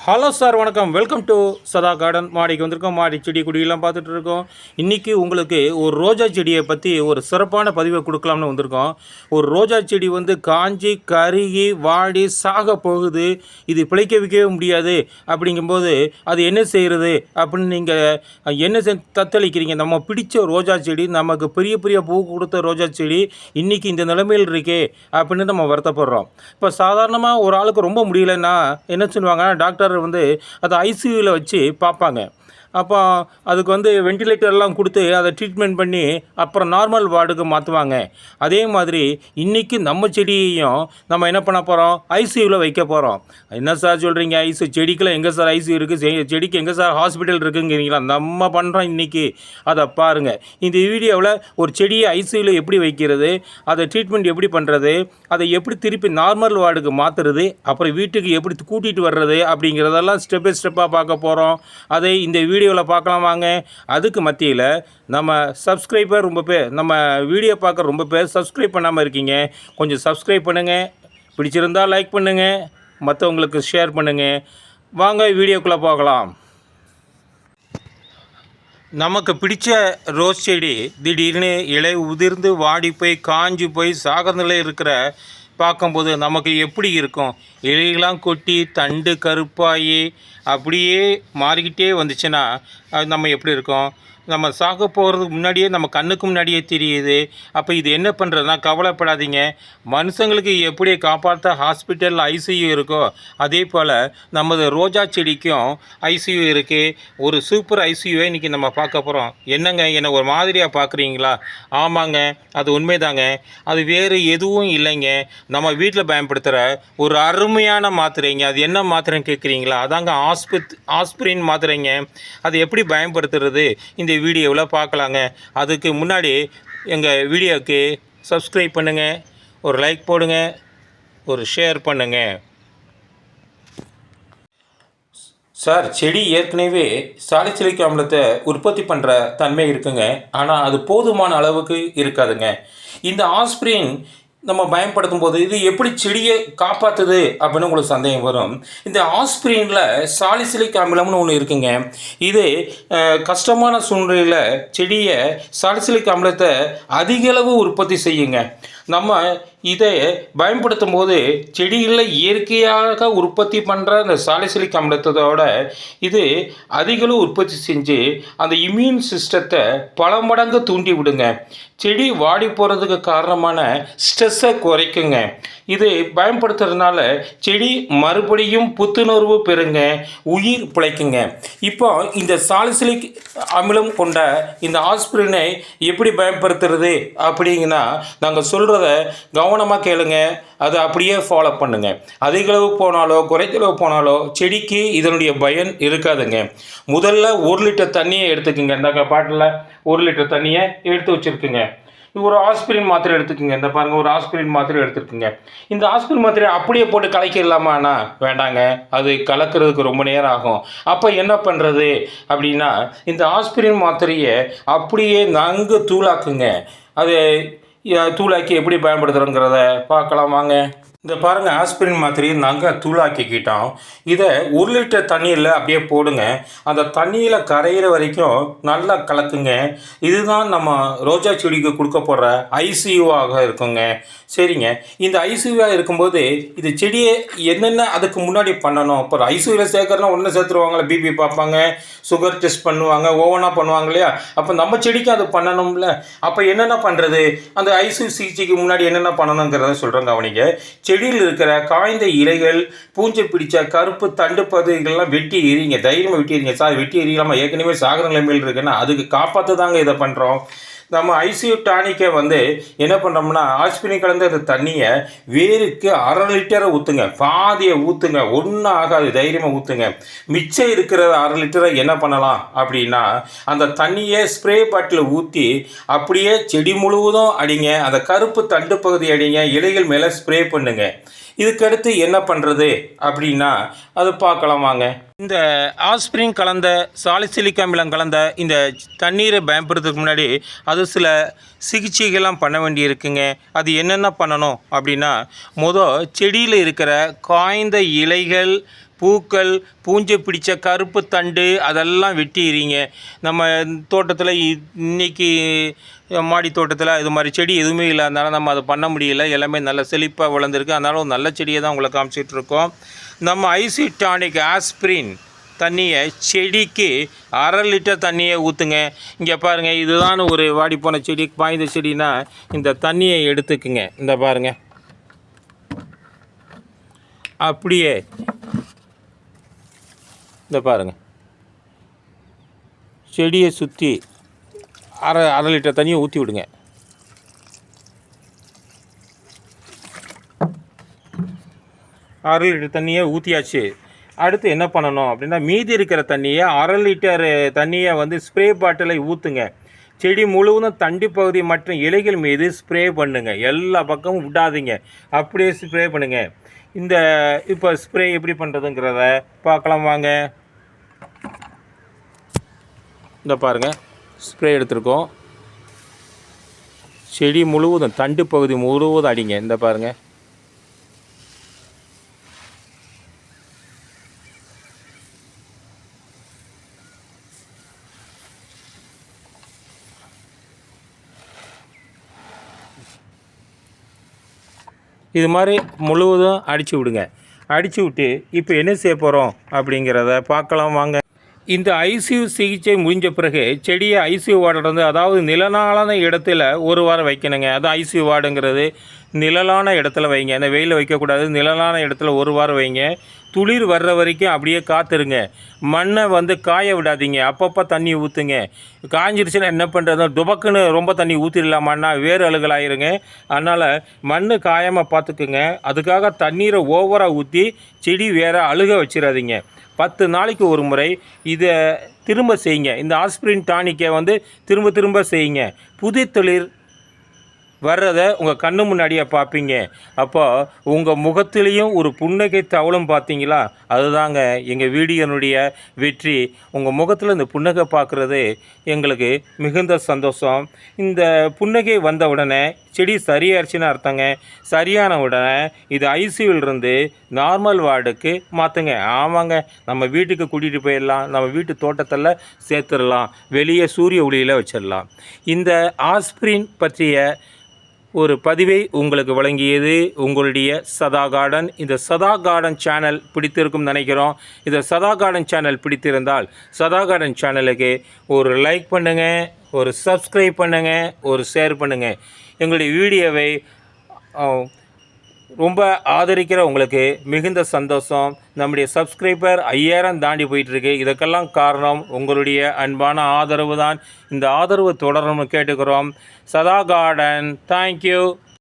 Hello sir, வணக்கம். Welcome to சதா garden. மாடிக்கு வந்திருக்கோம். மாடி செடி கொடியெல்லாம் பார்த்துட்டு இருக்கோம். இன்றைக்கி உங்களுக்கு ஒரு ரோஜா செடியை பற்றி ஒரு சிறப்பான பதிவை கொடுக்கலாம்னு வந்திருக்கோம். ஒரு ரோஜா செடி காஞ்சி கருகி வாடி சாக போகுது, இது பிழைக்க வைக்கவே முடியாது. அப்படிங்கும்போது அது என்ன செய்கிறது அப்படின்னு நீங்கள் என்ன தத்தளிக்கிறீங்க? நம்ம பிடிச்ச ரோஜா செடி, நமக்கு பெரிய பெரிய பூ கொடுத்த ரோஜா செடி இன்றைக்கி இந்த நிலைமையில் இருக்கே அப்படின்னு நம்ம வருத்தப்படுறோம். இப்போ சாதாரணமாக ஒரு ஆளுக்கு ரொம்ப முடியலைன்னா என்ன சொல்லுவாங்க, டாக்டர் அதை ஐசியூவில் வச்சு பார்ப்பாங்க. அப்போ அதுக்கு வெண்டிலேட்டர்லாம் கொடுத்து அதை ட்ரீட்மெண்ட் பண்ணி அப்புறம் நார்மல் வார்டுக்கு மாற்றுவாங்க. அதே மாதிரி இன்றைக்கி நம்ம செடியையும் நம்ம என்ன பண்ண போகிறோம், ஐசியூவில் வைக்க போகிறோம். என்ன சார் சொல்கிறீங்க, செடிக்கெல்லாம் எங்கே சார் ஐசியூ இருக்குது, செடிக்கு எங்கே சார் ஹாஸ்பிட்டல் இருக்குங்கிறீங்களா? நம்ம பண்ணுறோம் இன்றைக்கி. அதை பாருங்கள். இந்த வீடியோவில் ஒரு செடியை ஐசியூவில் எப்படி வைக்கிறது, அதை ட்ரீட்மெண்ட் எப்படி பண்ணுறது, அதை எப்படி திருப்பி நார்மல் வார்டுக்கு மாற்றுறது, அப்புறம் வீட்டுக்கு எப்படி கூட்டிகிட்டு வர்றது அப்படிங்கிறதெல்லாம் ஸ்டெப் பை ஸ்டெப்பாக பார்க்க போகிறோம். அதை இந்த வீடியோவில் பார்க்கலாம் வாங்க. அதுக்கு மத்தியில் நம்ம சப்ஸ்கிரைபர் ரொம்ப பேர், நம்ம வீடியோ பார்க்க ரொம்ப பேர் சப்ஸ்கிரைப் பண்ணாமல் இருக்கீங்க. கொஞ்சம் சப்ஸ்கிரைப் பண்ணுங்கள், பிடிச்சிருந்தால் லைக் பண்ணுங்கள், மற்றவங்களுக்கு ஷேர் பண்ணுங்கள். வாங்க வீடியோக்குள்ளே போகலாம். நமக்கு பிடிச்ச ரோஸ் செடி திடீர்னு இலை உதிர்ந்து வாடி போய் காஞ்சி போய் சாகிற நிலையில் இருக்கிற பார்க்கும்போது நமக்கு எப்படி இருக்கும்? இலையெல்லாம் கொட்டி தண்டு கருப்பாகி அப்படியே மாறிக்கிட்டே வந்துச்சுன்னா நம்ம எப்படி இருக்கோம்? நம்ம சாக போகிறதுக்கு முன்னாடியே நம்ம கண்ணுக்கு முன்னாடியே தெரியுது. அப்போ இது என்ன பண்ணுறதுனா, கவலைப்படாதீங்க. மனுஷங்களுக்கு எப்படி காப்பாற்ற ஹாஸ்பிட்டல் ஐசியூ இருக்கோ அதே போல் நமது ரோஜா செடிக்கும் ஐசியூ இருக்குது. ஒரு சூப்பர் ஐசியூவை இன்றைக்கி நம்ம பார்க்க போகிறோம். என்னங்க, என்னை ஒரு மாதிரியாக பார்க்குறீங்களா? ஆமாங்க, அது உண்மைதாங்க. அது வேறு எதுவும் இல்லைங்க, நம்ம வீட்டில் பயன்படுத்துகிற ஒரு அருமையான மாத்திரைங்க. அது என்ன மாத்திரைன்னு கேட்குறீங்களா? அதாங்க ஆஸ்பிரின் மாத்திரைங்க. அது எப்படி பயன்படுத்துறது இந்த வீடியோவில் பார்க்கலாங்க. அதுக்கு முன்னாடி எங்கள் வீடியோவுக்கு சப்ஸ்கிரைப் பண்ணுங்கள், ஒரு லைக் போடுங்க, ஒரு ஷேர் பண்ணுங்கள். சார், செடி ஏற்கனவே சாலிசிலிக் அமிலத்தை உற்பத்தி பண்ணுற தன்மை இருக்குங்க. ஆனால் அது போதுமான அளவுக்கு இருக்காதுங்க. இந்த ஆஸ்பிரின் நம்ம பயன்படுத்தும் போது இது எப்படி செடியை காப்பாற்றுது அப்படின்னு உங்களுக்கு சந்தேகம் வரும். இந்த ஆஸ்பிரினில் சாலிசிலிக் அமிலம்னு ஒன்று இருக்குங்க. இது கஷ்டமான சூழ்நிலையில் செடியை சாலிசிலிக் அமிலத்தை அதிகளவு உற்பத்தி செய்யுங்க. நம்ம இதை பயன்படுத்தும் போது செடிகளில் இயற்கையாக உற்பத்தி பண்ணுற அந்த சாலிசிலிக் அமிலத்தோட இது அதிகளவு உற்பத்தி செஞ்சு அந்த இம்யூன் சிஸ்டத்தை பல மடங்கு தூண்டி விடுங்க. செடி வாடி போகிறதுக்கு காரணமான ஸ்ட்ரெஸ்ஸை குறைக்குங்க. இது பயன்படுத்துறதுனால செடி மறுபடியும் புத்துணர்வு பெறுங்க, உயிர் பிழைக்குங்க. இப்போ இந்த சாலிசிலிக் அமிலம் கொண்ட இந்த ஆஸ்பிரினை எப்படி பயன்படுத்துறது அப்படிங்கன்னா, நாங்கள் சொல்கிறத கவனமாக கேளுங்க, அதை அப்படியே ஃபாலோ பண்ணுங்க. அதிகளவு போனாலோ குறைத்தளவு போனாலோ செடிக்கு இதனுடைய பயன் இருக்காதுங்க. முதல்ல 1 லிட்டர் தண்ணியை எடுத்துக்கோங்க. இந்த பாட்டில் 1 லிட்டர் தண்ணியை எடுத்து வச்சுருக்குங்க. ஒரு ஆஸ்பிரின் மாத்திரை எடுத்துக்கோங்க. இந்த பாருங்கள், ஒரு ஆஸ்பிரின் மாத்திரை எடுத்துருக்குங்க. இந்த ஆஸ்பிரின் மாத்திரை அப்படியே போட்டு கலக்கிடலாமாண்ணா? வேண்டாங்க, அது கலக்கிறதுக்கு ரொம்ப நேரம் ஆகும். அப்போ என்ன பண்ணுறது அப்படின்னா, இந்த ஆஸ்பிரின் மாத்திரையை அப்படியே நன்கு தூளாக்குங்க. அது தூளாக்கி எப்படி பயன்படுத்துகிறோங்கிறத பார்க்கலாம் வாங்க. இந்த பாருங்கள், ஆஸ்பிரின் மாத்திரையை நாங்கள் தூளாக்கிக்கிட்டோம். இதை 1 லிட்டர் தண்ணியில் அப்படியே போடுங்க. அந்த தண்ணியில் கரையிற வரைக்கும் நல்லா கலக்குங்க. இதுதான் நம்ம ரோஜா செடிக்கு கொடுக்க போகிற ஐசியூவாக இருக்குங்க. சரிங்க, இந்த ஐசியூவாக இருக்கும்போது இது செடியை என்னென்ன அதுக்கு முன்னாடி பண்ணணும்? இப்போ ஐசியூவில் சேர்க்கறதுனா ஒன்று சேர்த்துருவாங்களே, பிபி பார்ப்பாங்க, சுகர் டெஸ்ட் பண்ணுவாங்க, ஓவனாக பண்ணுவாங்க இல்லையா? அப்போ நம்ம செடிக்கு அது பண்ணணும்ல. அப்போ என்னென்ன பண்ணுறது, அந்த ஐசியூ சிகிச்சைக்கு முன்னாடி என்னென்ன பண்ணணுங்கிறத சொல்கிறேங்க. அவனிங்க, செடியில் இருக்கிற காய்ந்த இலைகள், பூஞ்சை பிடிச்ச கருப்பு தண்டு பகுதிகளெல்லாம் வெட்டி எறிங்க. தைரியமாக வெட்டி எறிங்க. சார், வெட்டி எறியலாமா? ஏற்கனவே சாகர நிலைமையில் இருக்குன்னா அதுக்கு காப்பாற்ற தாங்க இதை பண்ணுறோம். நம்ம ஐசியூ டானிக்கை என்ன பண்ணுறோம்னா, ஆஸ்பிரின் கலந்த அந்த தண்ணியை வேருக்கு 1/2 லிட்டரை ஊற்றுங்க. பாதியை ஊற்றுங்க, ஒன்றும் ஆகாது, தைரியமாக ஊற்றுங்க. மிச்சம் இருக்கிற 1/2 லிட்டரை என்ன பண்ணலாம் அப்படின்னா, அந்த தண்ணியை ஸ்ப்ரே பாட்டில் ஊற்றி அப்படியே செடி முழுவதும் அடிங்க. அந்த கருப்பு தண்டு பகுதி அடிங்க, இலைகள் மேலே ஸ்ப்ரே பண்ணுங்க. இதுக்கடுத்து என்ன பண்ணுறது அப்படின்னா அது பார்க்கலாம் வாங்க. இந்த ஆஸ்பிரின் கலந்த சாலிசிலிக் அமிலம் கலந்த இந்த தண்ணீரை பயன்படுத்துறதுக்கு முன்னாடி அது சில சிகிச்சைகள்லாம் பண்ண வேண்டி இருக்குங்க. அது என்னென்ன பண்ணணும் அப்படின்னா, செடியில் இருக்கிற காய்ந்த இலைகள், பூக்கள், பூஞ்சை பிடிச்ச கருப்பு தண்டு அதெல்லாம் வெட்டிடுறீங்க. நம்ம தோட்டத்தில் இன்றைக்கி மாடி தோட்டத்தில் இது மாதிரி செடி எதுவுமே இல்லாதனால நம்ம அதை பண்ண முடியல. எல்லாமே நல்ல செழிப்பாக வளர்ந்துருக்கு. அதனால ஒரு நல்ல செடியை தான் உங்களை காமிச்சிட்ருக்கோம். நம்ம ஐசி டானிக் ஆஸ்பிரின் தண்ணியை செடிக்கு 1/2 லிட்டர் தண்ணியை ஊற்றுங்க. இங்கே பாருங்கள், இதுதான் ஒரு வாடிப்போன செடி, பாய்ந்த செடினா இந்த தண்ணியை எடுத்துக்குங்க. இந்த பாருங்கள், அப்படியே இந்த பாருங்கள், செடியை சுற்றி அரை லிட்டர் தண்ணியை ஊற்றி விடுங்க. அரை லிட்டர் தண்ணியை ஊற்றியாச்சு. அடுத்து என்ன பண்ணணும் அப்படின்னா, மீதி இருக்கிற தண்ணியை 1/2 லிட்டர் தண்ணியை வந்து ஸ்ப்ரே பாட்டிலை ஊற்றுங்க. செடி முழுவதும் தண்டி பகுதி மற்றும் இலைகள் மீது ஸ்ப்ரே பண்ணுங்க. எல்லா பக்கமும் விடாதீங்க, அப்படியே ஸ்ப்ரே பண்ணுங்க. இப்போ ஸ்ப்ரே எப்படி பண்ணுறதுங்கிறத பார்க்கலாம் வாங்க. இந்த பாருங்கள், ஸ்ப்ரே எடுத்துருக்கோம். செடி முழுவதும் தண்டு பகுதி முழுவதும் அடிங்க. இந்த பாருங்கள், இது மாதிரி முழுவதும் அடித்து விடுங்க. அடித்து விட்டு இப்போ என்ன செய்ய போகிறோம் அப்படிங்கிறத பார்க்கலாம் வாங்க. இந்த ஐசியூ சிகிச்சை முடிஞ்ச பிறகு செடியை ஐசியூ வார்டில் வந்து, அதாவது நிழலான இடத்துல 1 வாரம் வைக்கணுங்க. அது ஐசியூ வார்டுங்கிறது நிழலான இடத்துல வைங்க. அந்த வெயிலில் வைக்கக்கூடாது, நிழலான இடத்துல 1 வாரம் வைங்க. துளிர் வர்ற வரைக்கும் அப்படியே காத்துருங்க. மண்ணை வந்து காய விடாதீங்க, அப்பப்போ தண்ணி ஊற்றுங்க. காஞ்சிருச்சுன்னா என்ன பண்ணுறது, துபக்குன்னு ரொம்ப தண்ணி ஊற்றிடலாமான்னா வேறு அழுகலாயிருங்க. அதனால் மண் காயாமல் பார்த்துக்குங்க. அதுக்காக தண்ணீரை ஓவராக ஊற்றி செடி வேறு அழுக வச்சிடாதீங்க. 10 நாளைக்கு ஒரு முறை இதை திரும்ப செய்யுங்க. இந்த ஆஸ்பிரின் டானிக்கை வந்து திரும்ப திரும்ப செய்யுங்க. புது துளிர் வர்றதை உங்கள் கண்ணு முன்னாடியே பார்ப்பீங்க. அப்போ உங்கள் முகத்திலையும் ஒரு புன்னகை தவளும் பார்த்தீங்களா? அதுதாங்க எங்கள் வீடியோனுடைய வெற்றி. உங்கள் முகத்தில் இந்த புன்னகை பார்க்குறது எங்களுக்கு மிகுந்த சந்தோஷம். இந்த புன்னகை வந்த உடனே செடி சரியாயிருச்சுன்னு அர்த்தங்க. சரியான உடனே இது ஐசியூவிலிருந்து நார்மல் வார்டுக்கு மாற்றுங்க. ஆமாங்க, நம்ம வீட்டுக்கு கூட்டிகிட்டு போயிடலாம், நம்ம வீட்டு தோட்டத்தில் சேர்த்துடலாம், வெளியே சூரிய ஒளியில் வச்சிடலாம். இந்த ஆஸ்பிரின் பற்றிய ஒரு பதிவை உங்களுக்கு வழங்கியது உங்களுடைய சதா கார்டன். இந்த சதா கார்டன் சேனல் பிடித்திருக்கும் நினைக்கிறோம். இந்த சதா கார்டன் சேனல் பிடித்திருந்தால் சதா கார்டன் சேனலுக்கு ஒரு லைக் பண்ணுங்கள், ஒரு சப்ஸ்கிரைப் பண்ணுங்கள், ஒரு ஷேர் பண்ணுங்கள். எங்களுடைய வீடியோவை ரொம்ப ஆதரிக்கிற உங்களுக்கு மிகுந்த சந்தோஷம். நம்முடைய சப்ஸ்கிரைபர் 5000 தாண்டி போயிட்டுருக்கு. இதுக்கெல்லாம் காரணம் உங்களுடைய அன்பான ஆதரவு தான். இந்த ஆதரவு தொடரணும்னு கேட்டுக்கிறோம். சதா கார்டன், தேங்க்யூ.